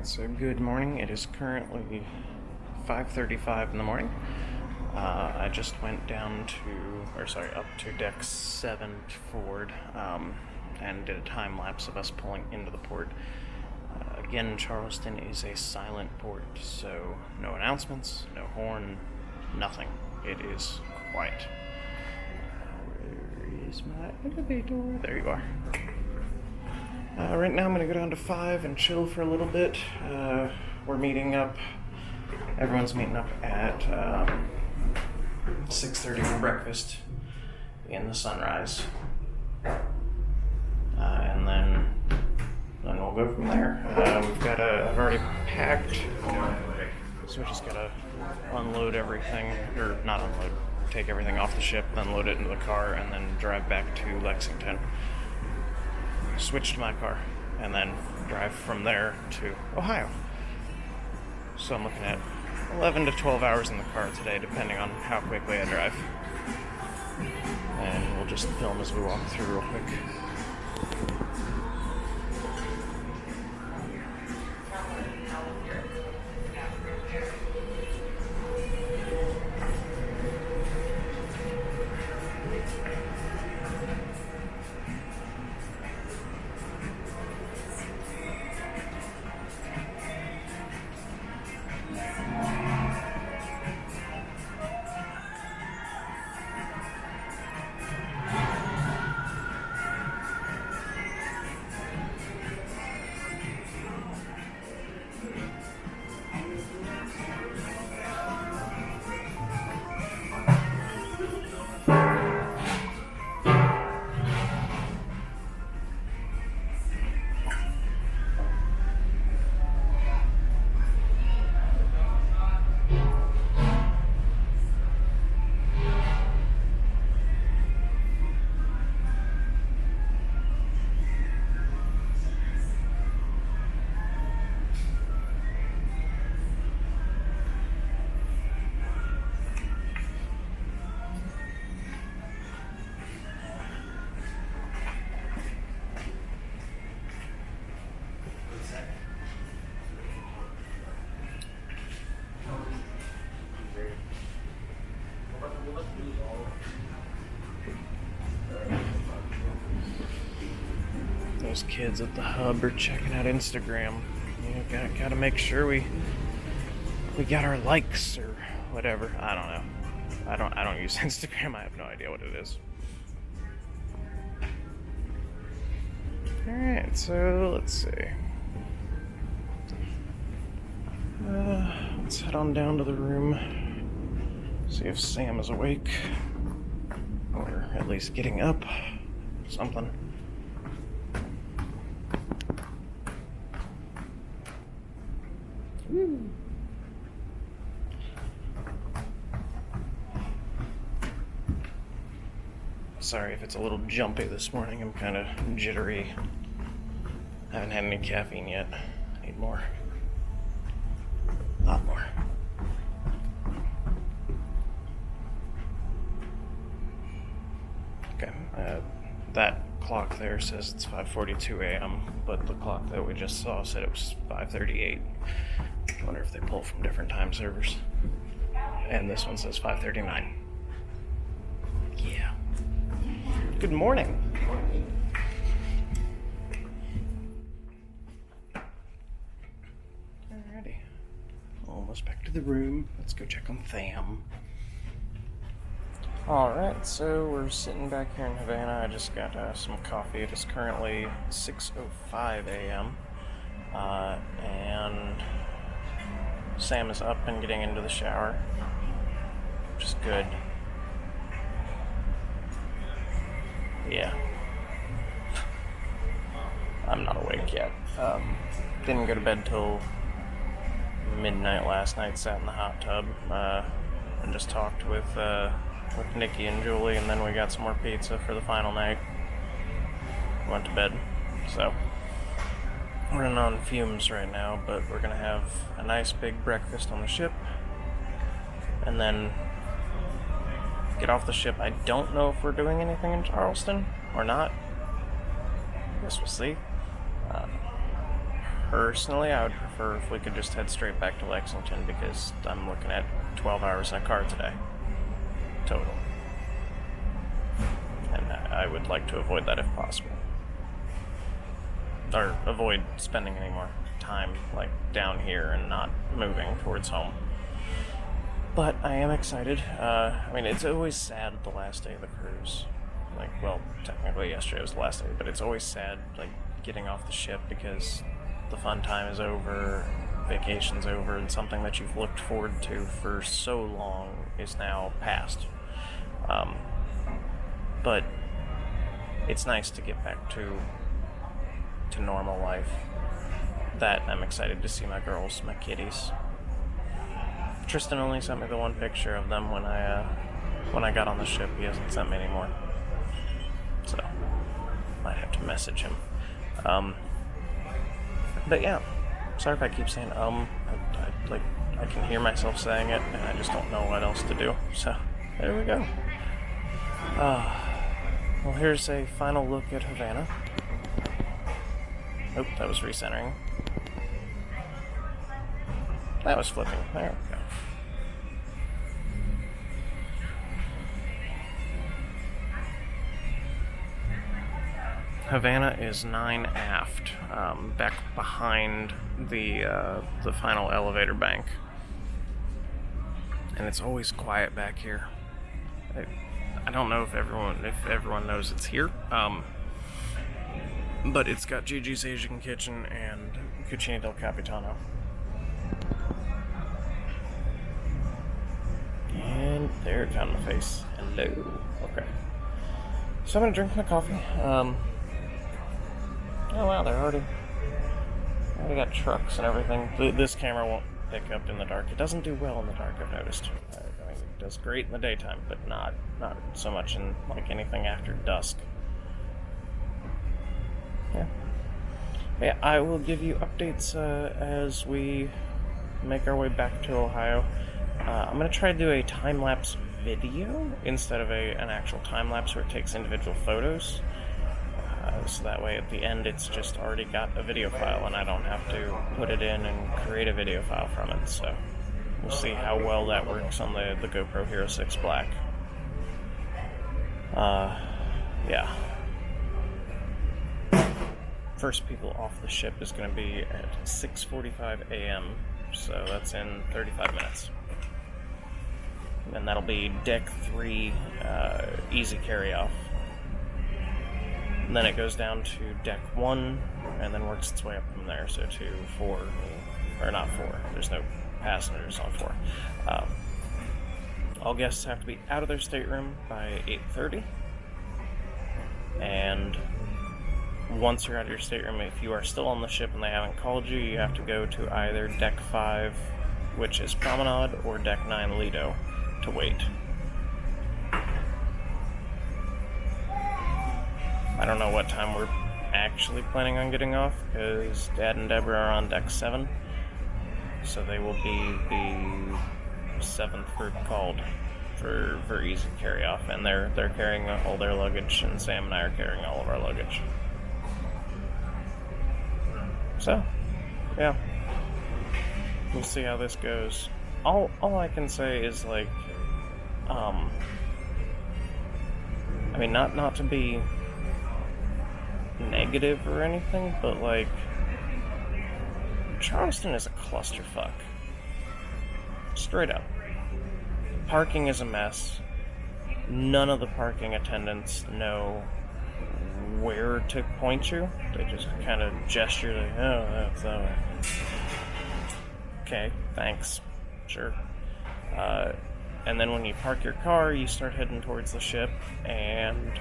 Alright, so good morning. It is currently 5:35 in the morning. I just went up to deck 7 forward, and did a time lapse of us pulling into the port. Again, Charleston is a silent port, so no announcements, no horn, nothing. It is quiet. Where is my elevator? There you are. Right now I'm going to go down to 5 and chill for a little bit. We're meeting up. Everyone's meeting up at 6:30 for breakfast in the sunrise. And then we'll go from there. I've already packed, so we just got to unload everything, or not unload, take everything off the ship, then load it into the car, and then drive back to Lexington. Switch to my car, and then drive from there to Ohio. So I'm looking at 11 to 12 hours in the car today, depending on how quickly I drive. And we'll just film as we walk through real quick. Those kids at the hub are checking out Instagram. Gotta make sure we got our likes or whatever. I don't know. I don't use Instagram. I have no idea what it is. Alright, so let's see. Let's head on down to the room. See if Sam is awake. Or at least getting up. Something. Sorry if it's a little jumpy this morning. I'm kind of jittery. I haven't had any caffeine yet. I need more. A lot more. Okay, that clock there says it's 5:42 a.m., but the clock that we just saw said it was 5:38. I wonder if they pull from different time servers. And this one says 5:39. Yeah. Good morning. Alrighty. Almost back to the room. Let's go check on Tham. Alright, so we're sitting back here in Havana. I just got some coffee. It is currently 6:05 a.m. And Sam is up and getting into the shower, which is good. Yeah. I'm not awake yet. Didn't go to bed till midnight last night, sat in the hot tub, and just talked with Nikki and Julie, and then we got some more pizza for the final night. Went to bed. So, we're running on fumes right now, but we're gonna have a nice big breakfast on the ship, and then get off the ship. I don't know if we're doing anything in Charleston or not. I guess we'll see. Personally, I would prefer if we could just head straight back to Lexington, because I'm looking at 12 hours in a car today. Total. And I would like to avoid that if possible. Or avoid spending any more time, like, down here and not moving towards home. But I am excited. I mean, it's always sad the last day of the cruise. Like, well, technically yesterday was the last day, but it's always sad, like, getting off the ship, because the fun time is over, vacation's over, and something that you've looked forward to for so long is now past. But it's nice to get back to normal life. That I'm excited to see my girls, my kitties. Tristan only sent me the one picture of them when I got on the ship. He hasn't sent me any more, so might have to message him. But yeah, sorry if I keep saying I can hear myself saying it, and I just don't know what else to do. So there we go. Well, here's a final look at Havana. Oop, that was recentering. That was flipping. There we go. Havana is 9 aft, back behind the final elevator bank, and it's always quiet back here. I don't know if everyone knows it's here, but it's got Gigi's Asian Kitchen and Cucina del Capitano. And there it found my face. Hello. Okay. So I'm gonna drink my coffee. Oh wow, they're already got trucks and everything. This camera won't pick up in the dark. It doesn't do well in the dark, I've noticed. I mean, it does great in the daytime, but not so much in like anything after dusk. Yeah, I will give you updates as we make our way back to Ohio. I'm going to try to do a time-lapse video instead of an actual time-lapse where it takes individual photos. So that way at the end it's just already got a video file and I don't have to put it in and create a video file from it. So we'll see how well that works on the GoPro Hero 6 Black. Yeah. First people off the ship is going to be at 6:45 a.m., so that's in 35 minutes. And that'll be deck 3, easy carry-off. And then it goes down to deck 1, and then works its way up from there, so 2, 4, or not 4, there's no passengers on 4. All guests have to be out of their stateroom by 8:30, and once you're out of your stateroom, if you are still on the ship and they haven't called you, you have to go to either deck 5, which is Promenade, or deck 9, Lido, to wait. I don't know what time we're actually planning on getting off, because Dad and Deborah are on deck 7, so they will be the 7th group called for easy carry-off, and they're carrying all their luggage, and Sam and I are carrying all of our luggage. So, yeah, we'll see how this goes. All I can say is, like, I mean, not to be negative or anything, but, like, Charleston is a clusterfuck. Straight up. Parking is a mess. None of the parking attendants know where to point you. They just kind of gesture like, oh, that's that way. Okay, thanks. Sure. And then when you park your car, you start heading towards the ship, and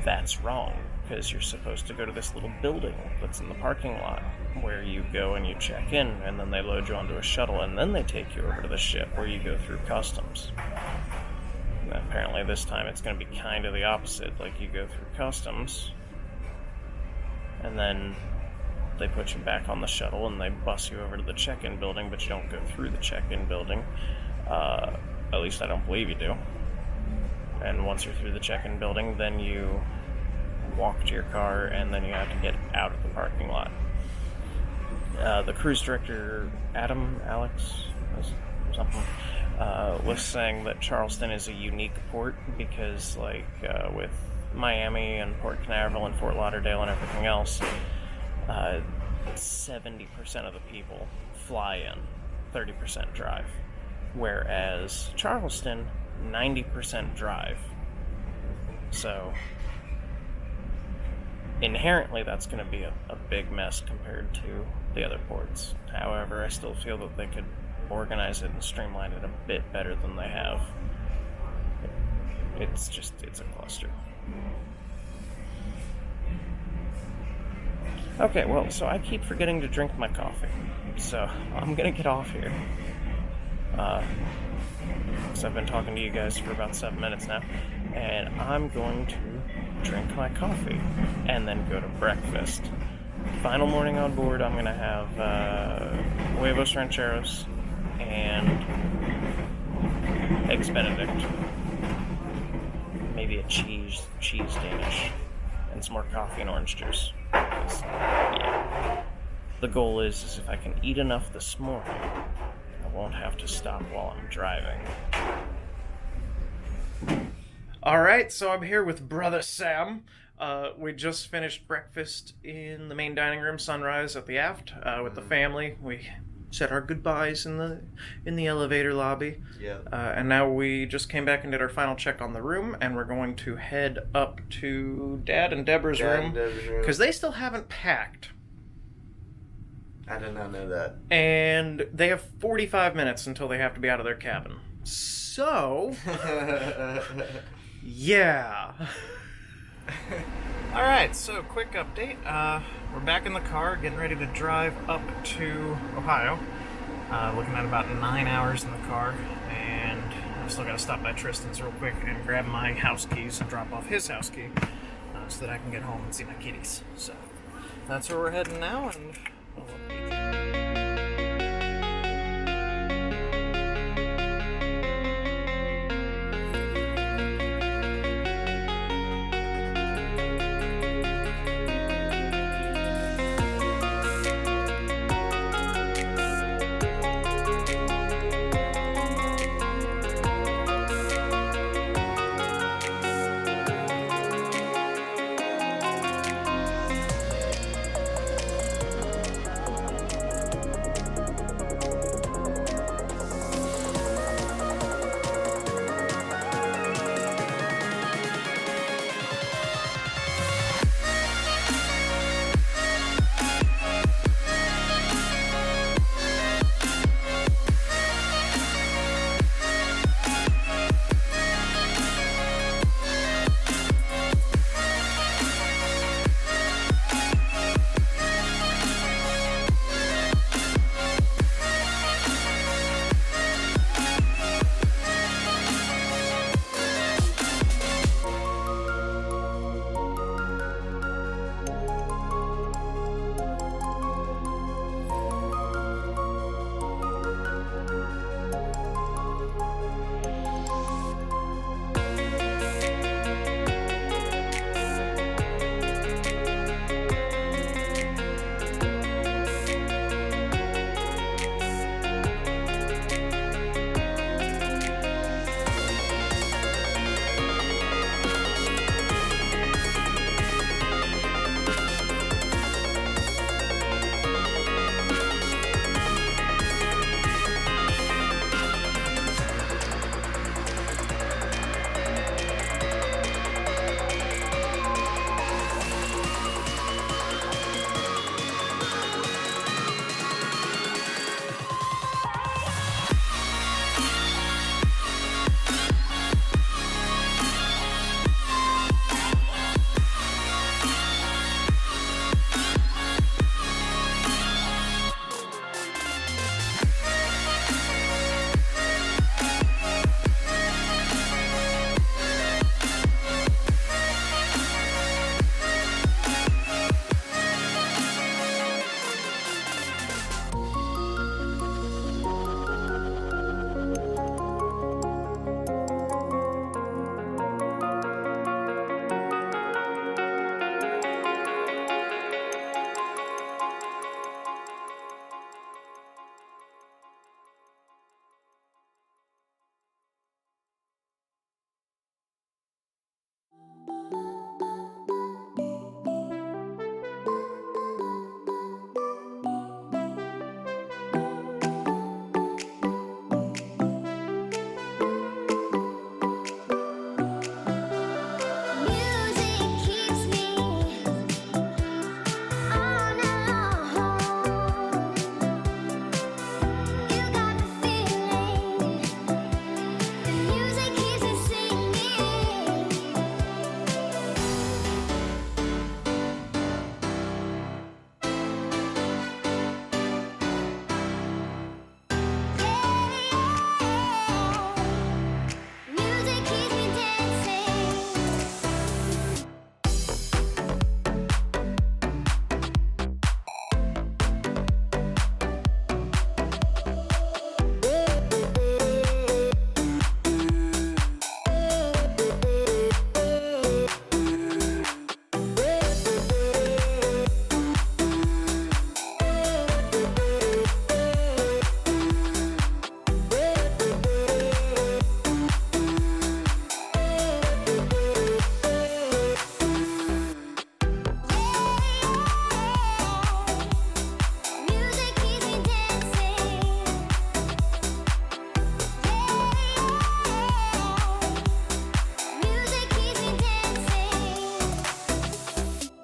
that's wrong, because you're supposed to go to this little building that's in the parking lot, where you go and you check in, and then they load you onto a shuttle, and then they take you over to the ship, where you go through customs. And apparently this time it's going to be kind of the opposite. Like, you go through customs, and then they put you back on the shuttle, and they bus you over to the check-in building, but you don't go through the check-in building. At least I don't believe you do. And once you're through the check-in building, then you walk to your car, and then you have to get out of the parking lot. the cruise director, Alex, something, was saying that Charleston is a unique port because, like, with Miami and Port Canaveral and Fort Lauderdale and everything else, 70% of the people fly in, 30% drive. Whereas Charleston, 90% drive. So, inherently, that's going to be a big mess compared to the other ports. However, I still feel that they could organize it and streamline it a bit better than they have. It's a cluster. Okay, well, so I keep forgetting to drink my coffee. So, I'm going to get off here. Because I've been talking to you guys for about 7 minutes now. And I'm going to drink my coffee and then go to breakfast. Final morning on board, I'm going to have huevos rancheros and eggs benedict. Maybe a cheese Danish. And some more coffee and orange juice. Yeah. The goal is if I can eat enough this morning, I won't have to stop while I'm driving. Alright, so I'm here with Brother Sam. We just finished breakfast in the main dining room, Sunrise, at the aft, with the family. We said our goodbyes in the elevator lobby. Yeah. And now we just came back and did our final check on the room, and we're going to head up to Dad and Deborah's room, because they still haven't packed. I did not know that. And they have 45 minutes until they have to be out of their cabin. So, yeah. Alright, so quick update. We're back in the car, getting ready to drive up to Ohio. Looking at about 9 hours in the car, and I still gotta stop by Tristan's real quick and grab my house keys and drop off his house key so that I can get home and see my kitties. So, that's where we're heading now, and